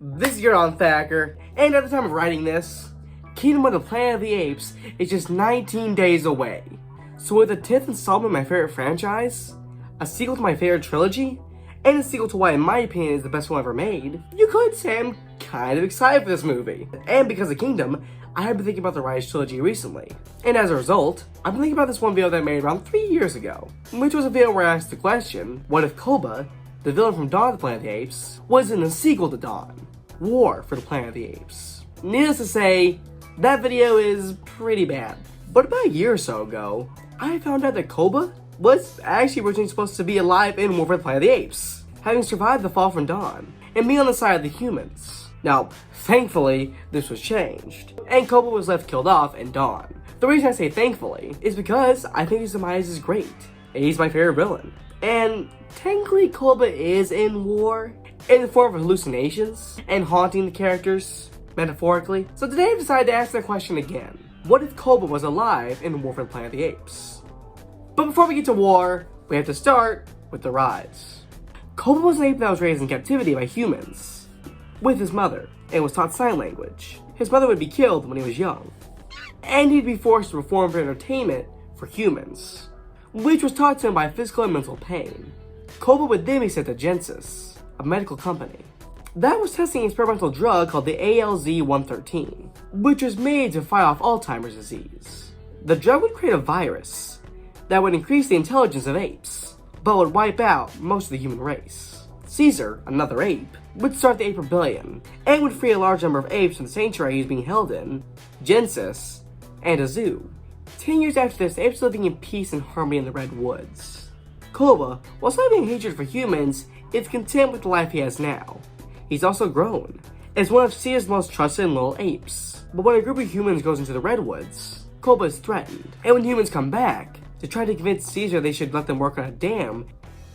This is your Thacker, and at the time of writing this, Kingdom of the Planet of the Apes is just 19 days away. So with the 10th installment of my favorite franchise, a sequel to my favorite trilogy, and a sequel to what in my opinion is the best one ever made, you could say I'm kind of excited for this movie. And because of Kingdom, I have been thinking about the Rise trilogy recently. And as a result, I've been thinking about this one video that I made around 3 years ago, which was a video where I asked the question, what if Koba, the villain from Dawn of the Planet of the Apes, was in the sequel to Dawn, War for the Planet of the Apes? Needless to say, that video is pretty bad. But about a year or so ago, I found out that Koba was actually originally supposed to be alive in War for the Planet of the Apes, having survived the fall from Dawn, and be on the side of the humans. Now, thankfully, this was changed, and Koba was left killed off in Dawn. The reason I say thankfully is because I think his demise is great, and he's my favorite villain. And technically Koba is in war, in the form of hallucinations, and haunting the characters, metaphorically. So today I've decided to ask that question again. What if Koba was alive in War for the Planet of the Apes? But before we get to war, we have to start with the rise. Koba was an ape that was raised in captivity by humans, with his mother, and was taught sign language. His mother would be killed when he was young, and he'd be forced to perform for entertainment for humans, which was taught to him by physical and mental pain. Koba would then be sent to Genesis, a medical company that was testing an experimental drug called the ALZ-113, which was made to fight off Alzheimer's disease. The drug would create a virus that would increase the intelligence of apes, but would wipe out most of the human race. Caesar, another ape, would start the Ape Rebellion, and would free a large number of apes from the sanctuary he was being held in, Genesis, and a zoo. 10 years after this, the apes were living in peace and harmony in the Red Woods. Koba, while still having hatred for humans, is content with the life he has now. He's also grown, as one of Caesar's most trusted and loyal apes. But when a group of humans goes into the Redwoods, Koba is threatened, and when humans come back to try to convince Caesar they should let them work on a dam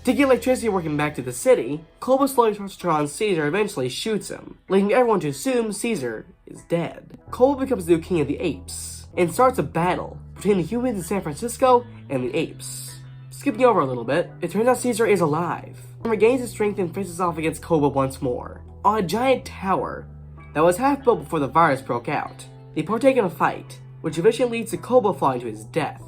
to get electricity working back to the city, Koba slowly starts to turn on Caesar and eventually shoots him, leading everyone to assume Caesar is dead. Koba becomes the new king of the apes, and starts a battle between the humans in San Francisco and the apes. Skipping over a little bit, it turns out Caesar is alive, and regains his strength and faces off against Koba once more, on a giant tower that was half built before the virus broke out. They partake in a fight, which eventually leads to Koba falling to his death.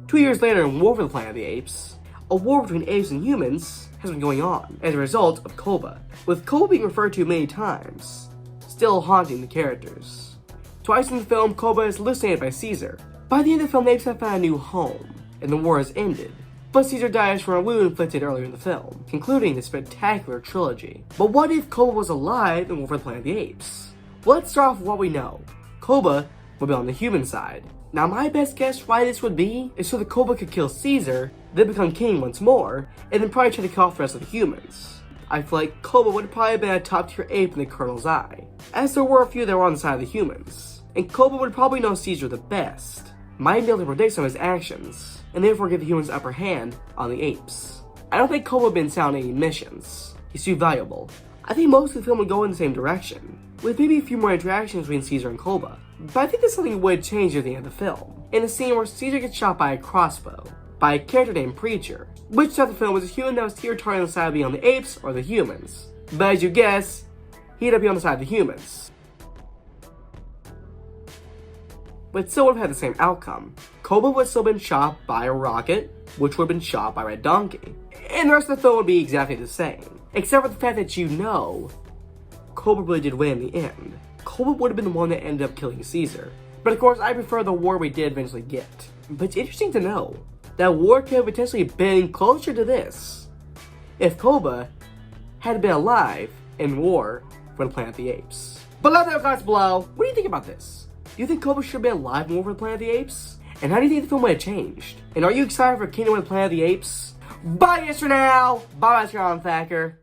2 years later in War for the Planet of the Apes, a war between apes and humans has been going on as a result of Koba, with Koba being referred to many times, still haunting the characters. Twice in the film, Koba is hallucinated by Caesar. By the end of the film, the apes have found a new home, and the war has ended. But Caesar dies from a wound inflicted earlier in the film, concluding this spectacular trilogy. But what if Koba was alive in War for the Planet of the Apes? Well, let's start off with what we know. Koba would be on the human side. Now my best guess why this would be is so that Koba could kill Caesar, then become king once more, and then probably try to kill off the rest of the humans. I feel like Koba would have probably been a top tier ape in the Colonel's eye, as there were a few that were on the side of the humans. And Koba would probably know Caesar the best, might be able to predict some of his actions, and therefore give the humans the upper hand on the apes. I don't think Koba would have been sent on any missions. He's too valuable. I think most of the film would go in the same direction, with maybe a few more interactions between Caesar and Koba. But I think that something would change at the end of the film, in a scene where Caesar gets shot by a crossbow, by a character named Preacher, which throughout the film was a human that was teeter-tottering on the side of being on the apes or the humans. But as you guess, he ended up being on the side of the humans. But still would have had the same outcome. Koba would have still been shot by a rocket, which would have been shot by Red Donkey. And the rest of the film would be exactly the same, except for the fact that Koba really did win in the end. Koba would have been the one that ended up killing Caesar. But of course, I prefer the war we did eventually get. But it's interesting to know that war could have potentially been closer to this if Koba had been alive in War for the Planet of the Apes. But let me know in the comments below, what do you think about this? Do you think Koba should have been alive in War for the Planet of the Apes? And how do you think the film would have changed? And are you excited for Kingdom of the Planet of the Apes? Bye guys for now! Bye guys, your Thacker.